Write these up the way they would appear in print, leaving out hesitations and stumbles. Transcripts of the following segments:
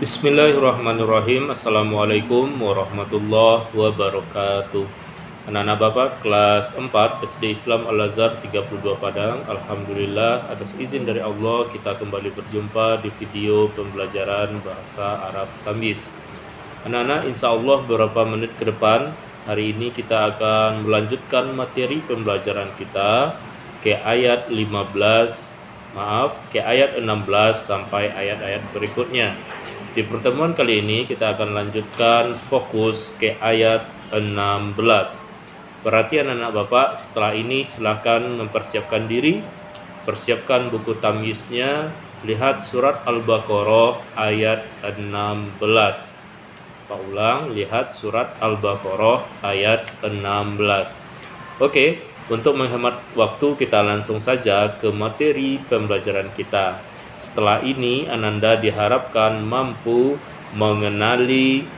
Bismillahirrahmanirrahim. Assalamualaikum warahmatullahi wabarakatuh. Anak-anak Bapak kelas 4 SD Islam Al-Azhar 32 Padang. Alhamdulillah atas izin dari Allah kita kembali berjumpa di video pembelajaran bahasa Arab Tamyiz. Anak-anak, insya Allah beberapa menit ke depan hari ini kita akan melanjutkan materi pembelajaran kita ke ayat 16 sampai ayat-ayat berikutnya. Di pertemuan kali ini kita akan lanjutkan fokus ke ayat 16. Perhatian anak Bapak, setelah ini silahkan mempersiapkan diri, persiapkan buku tamyiznya, lihat surat Al-Baqarah ayat 16. Pak ulang, lihat surat Al-Baqarah ayat 16. Oke, untuk menghemat waktu kita langsung saja ke materi pembelajaran kita. Setelah ini Ananda diharapkan mampu mengenali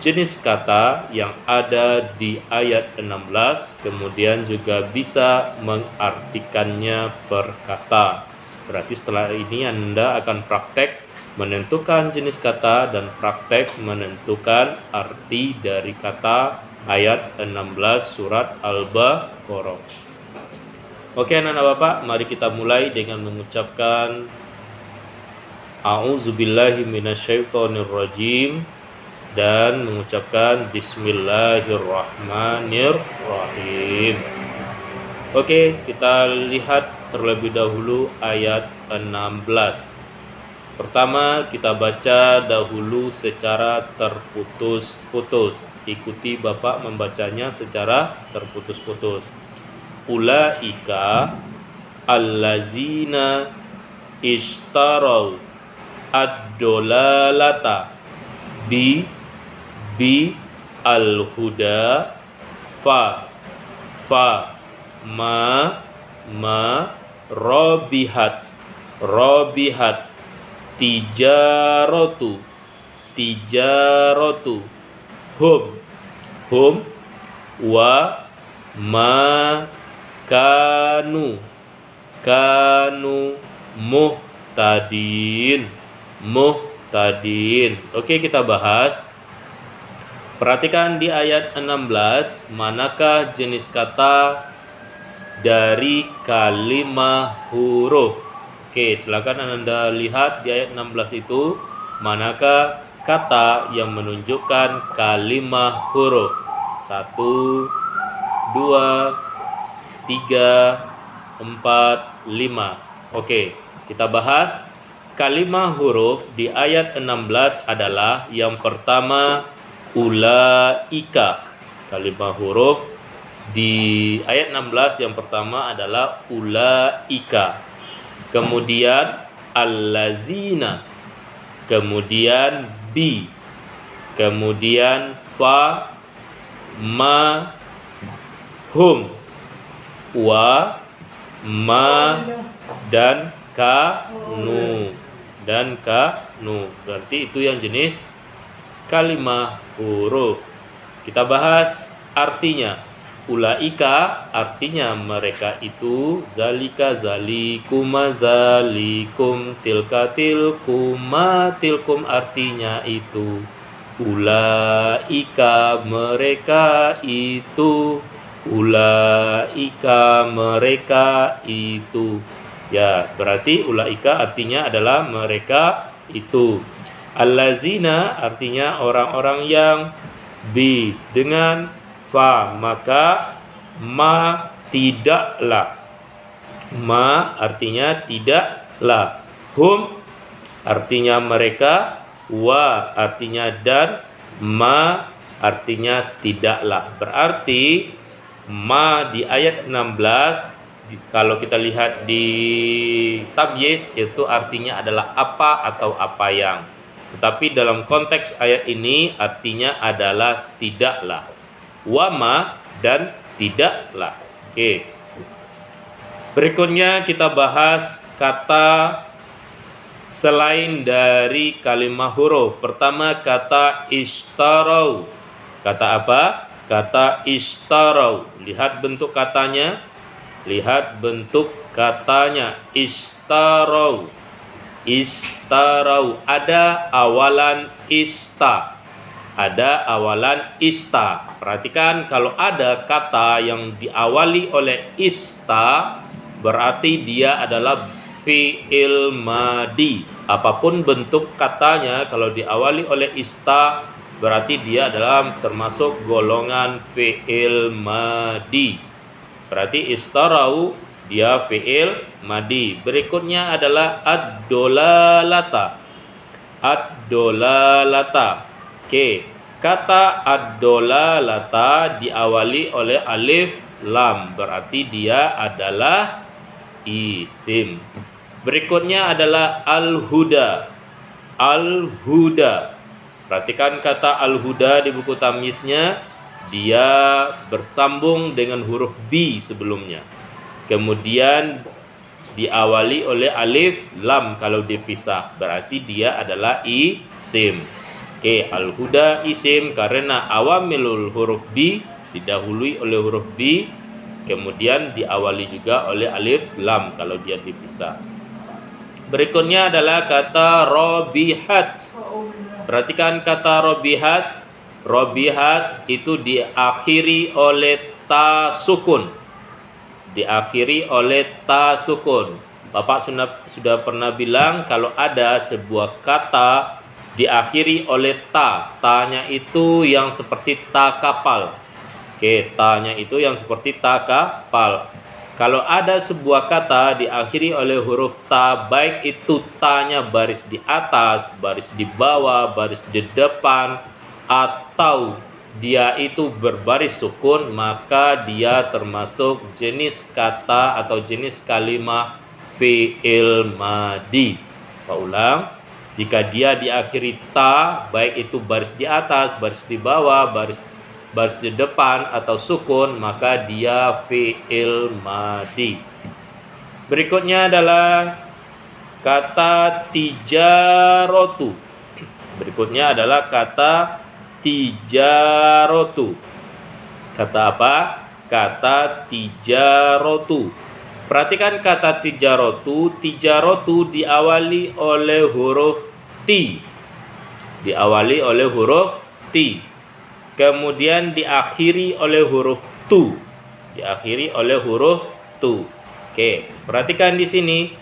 jenis kata yang ada di ayat 16, kemudian juga bisa mengartikannya per kata. Berarti setelah ini Anda akan praktek menentukan jenis kata dan praktek menentukan arti dari kata ayat 16 surat Al-Baqarah. Oke anak-anak Bapak, mari kita mulai dengan mengucapkan A'udzubillahi minasyaitonirrajim dan mengucapkan Bismillahirrahmanirrahim. Oke, kita lihat terlebih dahulu ayat 16. Pertama kita baca dahulu secara terputus-putus. Ikuti Bapak membacanya secara terputus-putus. Ulaika allazina ishtarau ad-dolalata bi al-huda fa ma robihat tijaratu hum wa ma kanu muhtadin. Oke, kita bahas. Perhatikan di ayat 16, manakah jenis kata dari kalimah huruf. Oke, silakan Anda lihat di ayat 16 itu manakah kata yang menunjukkan kalimah huruf. 1, 2, 3, 4, 5. Oke, kita bahas. Kalimah huruf di ayat 16 adalah yang pertama ulaika. Kalimah huruf di ayat 16 yang pertama adalah ulaika. Kemudian allazina. Kemudian bi. Kemudian fa ma hum wa ma dan kanu. Berarti itu yang jenis kalimah huruf. Kita bahas artinya. Ulaika artinya mereka itu, zalika zalikuma zalikum, tilka tilkuma tilkum artinya itu. Ulaika mereka itu. Ulaika mereka itu. Ya, berarti ulaika artinya adalah mereka itu. Allazina artinya orang-orang yang. Bi dengan fa, maka ma tidaklah. Ma artinya tidaklah. Hum artinya mereka. Wa artinya dan. Ma artinya tidaklah. Berarti ma di ayat 16 kalau kita lihat di tamyiz itu artinya adalah apa atau apa yang. Tetapi dalam konteks ayat ini artinya adalah tidaklah. Wama dan tidaklah. Oke. Berikutnya kita bahas kata selain dari kalimah huruf. Pertama kata ishtarau. Kata apa? Kata ishtarau. Lihat bentuk katanya. Ishtarau. Istarau, ada awalan ista. Ada awalan ista. Perhatikan, kalau ada kata yang diawali oleh ista, berarti dia adalah fi'il madi. Apapun bentuk katanya, kalau diawali oleh ista, berarti dia adalah termasuk golongan fi'il madi. Berarti istarau dia fi'il madi. Berikutnya adalah ad-dolalata. Ad-dolalata. Oke, kata ad-dolalata diawali oleh alif lam, berarti dia adalah isim. Berikutnya adalah al-huda. Al-huda. Perhatikan kata al-huda di buku tamyiznya, dia bersambung dengan huruf B sebelumnya. Kemudian diawali oleh alif lam kalau dipisah, berarti dia adalah isim. Oke, al-huda isim karena awamilul huruf B didahului oleh huruf B, kemudian diawali juga oleh alif lam kalau dia dipisah. Berikutnya adalah kata robihat. Perhatikan kata robihat. Robihat itu diakhiri oleh ta sukun. Diakhiri oleh ta sukun. Bapak sudah pernah bilang kalau ada sebuah kata diakhiri oleh ta, ta-nya itu yang seperti ta kapal. Oke, ta-nya itu yang seperti ta kapal. Kalau ada sebuah kata diakhiri oleh huruf ta, baik itu ta-nya baris di atas, baris di bawah, baris di depan, atau dia itu berbaris sukun, maka dia termasuk jenis kata atau jenis kalimat fi'il madi. Saya ulang, jika dia diakhiri ta, baik itu baris di atas, baris di bawah, baris di depan atau sukun, maka dia fi'il madi. Berikutnya adalah kata tijarotu. Berikutnya adalah kata tijarotu. Kata apa? Kata tijarotu. Perhatikan kata tijarotu. Tijarotu diawali oleh huruf T. Diawali oleh huruf T. Kemudian diakhiri oleh huruf tu. Diakhiri oleh huruf tu. Oke, perhatikan di sini.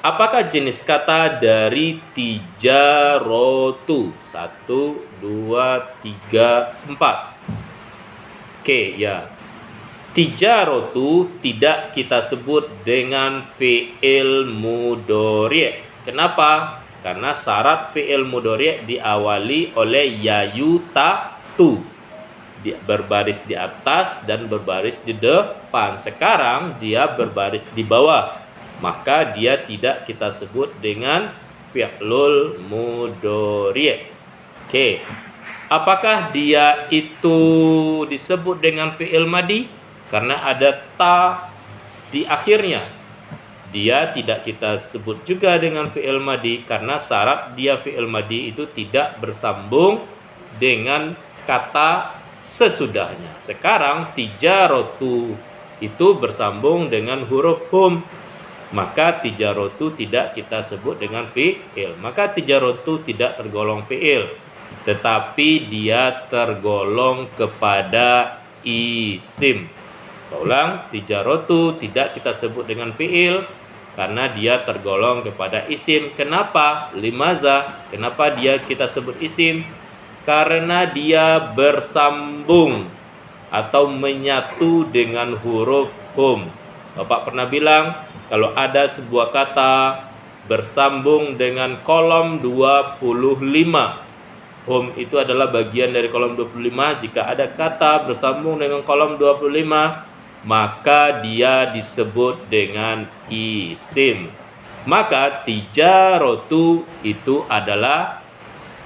Apakah jenis kata dari tijarotu? 1, 2, 3, 4. Oke, ya. Tijarotu tidak kita sebut dengan fi'il mudhari'. Kenapa? Karena syarat fi'il mudhari' diawali oleh yayu ta tu. Berbaris di atas dan berbaris di depan. Sekarang dia berbaris di bawah. Maka dia tidak kita sebut dengan fi'lul mudhari'. Oke. Apakah dia itu disebut dengan fi'il madi? Karena ada ta di akhirnya. Dia tidak kita sebut juga dengan fi'il madi karena syarat dia fi'il madi itu tidak bersambung dengan kata sesudahnya. Sekarang tijarotu itu bersambung dengan huruf hum. Maka tijarotu tidak kita sebut dengan fi'il. Maka tijarotu tidak tergolong fi'il, tetapi dia tergolong kepada isim. Ulang, tijarotu tidak kita sebut dengan fi'il karena dia tergolong kepada isim. Kenapa? Limaza? Kenapa dia kita sebut isim? Karena dia bersambung atau menyatu dengan huruf hum. Bapak pernah bilang, kalau ada sebuah kata bersambung dengan kolom 25, hum itu adalah bagian dari kolom 25. Jika ada kata bersambung dengan kolom 25, maka dia disebut dengan isim. Maka tijarotu itu adalah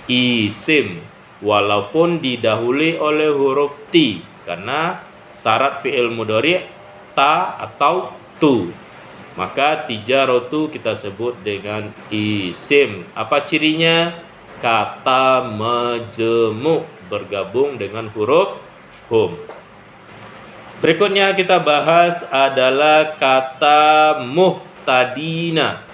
isim, walaupun didahului oleh huruf T, karena syarat fi'il mudhari' ta atau tu. Maka tijarotu kita sebut dengan isim. Apa cirinya? Kata majemuk bergabung dengan huruf hum. Berikutnya kita bahas adalah kata muhtadina.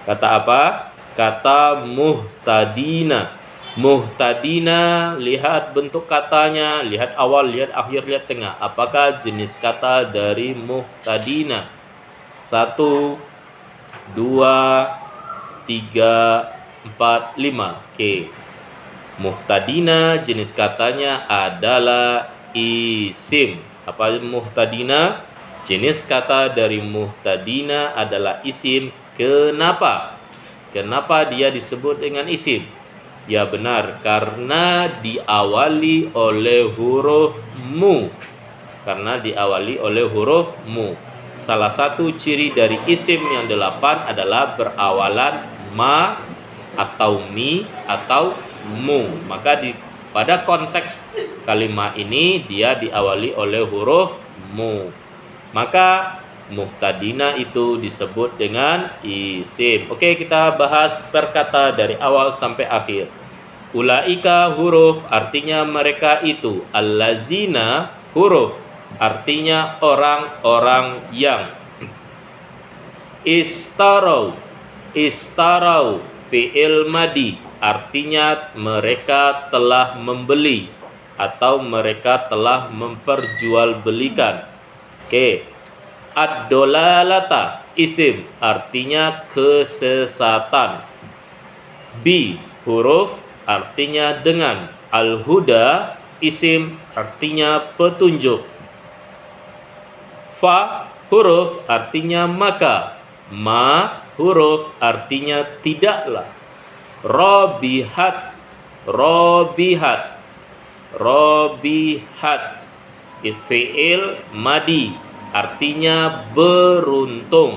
Kata apa? Kata muhtadina. Muhtadina, lihat bentuk katanya, lihat awal, lihat akhir, lihat tengah. Apakah jenis kata dari muhtadina? 1, 2, 3, 4, 5. Oke. Muhtadina jenis katanya adalah isim. Apa muhtadina? Jenis kata dari muhtadina adalah isim. Kenapa? Kenapa dia disebut dengan isim? Ya benar, karena diawali oleh huruf mu. Karena diawali oleh huruf mu. Salah satu ciri dari isim yang 8 adalah berawalan ma atau mi atau mu. Maka pada konteks kalimat ini dia diawali oleh huruf mu. Maka muhtadina itu disebut dengan isim. Oke, kita bahas per kata dari awal sampai akhir. Ulaika huruf artinya mereka itu. Allazina huruf artinya orang-orang yang. Istarau fi'il madi artinya mereka telah membeli atau mereka telah memperjualbelikan. Oke. Ad-dolalata isim artinya kesesatan. Bi huruf artinya dengan. Al-huda isim artinya petunjuk. Fa huruf artinya maka. Ma huruf artinya tidaklah. Robihat fi'il madi artinya beruntung.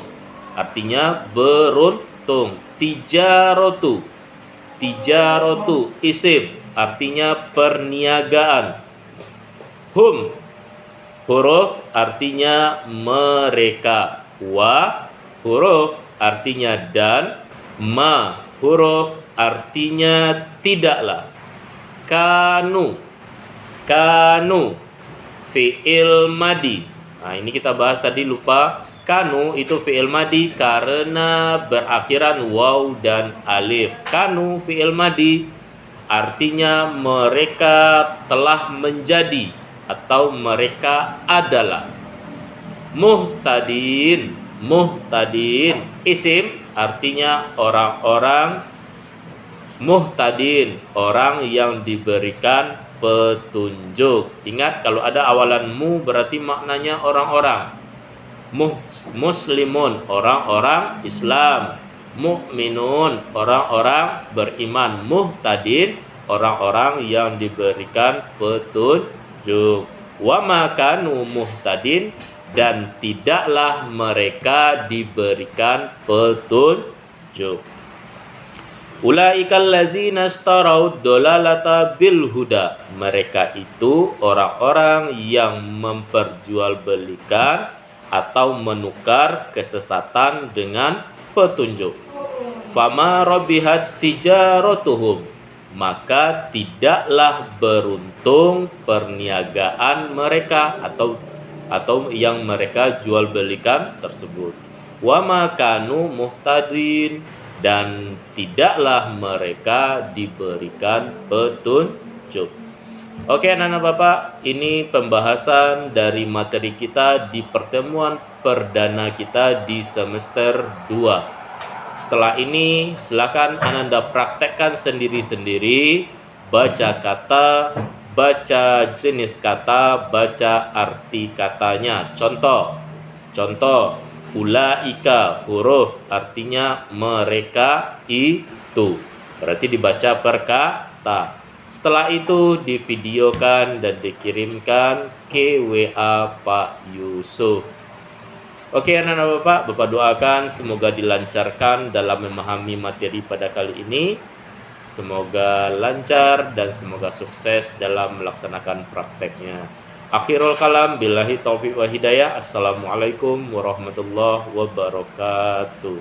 Tijarotu isim artinya perniagaan. Hum huruf artinya mereka. Wa huruf artinya dan. Ma huruf artinya tidaklah. Kanu fi'il madi. Nah, ini kita bahas tadi lupa. Kanu itu fi'il madi karena berakhiran waw dan alif. Kanu fi'il madi artinya mereka telah menjadi atau mereka adalah. Muhtadin isim artinya orang-orang. Muhtadin orang yang diberikan petunjuk. Ingat, kalau ada awalan mu berarti maknanya orang-orang. Muslimun orang-orang Islam. Mukminun orang-orang beriman. Muhtadin orang-orang yang diberikan petunjuk. Wa makanu muhtadin dan tidaklah mereka diberikan petunjuk. Ulaikal ladzina istarau dolalata bil huda. Mereka itu orang-orang yang memperjualbelikan atau menukar kesesatan dengan petunjuk. Fama rabihat tijaratuhum. Maka tidaklah beruntung perniagaan mereka atau yang mereka jual belikan tersebut. Wa makanu muhtadin dan tidaklah mereka diberikan petunjuk. Oke anak-anak Bapak, ini pembahasan dari materi kita di pertemuan perdana kita di semester 2. Setelah ini silakan Anda praktekkan sendiri-sendiri, baca kata, baca jenis kata, baca arti katanya. Contoh, ulaika huruf artinya mereka itu. Berarti dibaca per kata. Setelah itu divideokan dan dikirimkan ke WA Pak Yusuf. Oke anak-anak Bapak doakan semoga dilancarkan dalam memahami materi pada kali ini. Semoga lancar dan semoga sukses dalam melaksanakan prakteknya. Akhirul kalam, billahi taufiq wa hidayah. Assalamualaikum warahmatullahi wabarakatuh.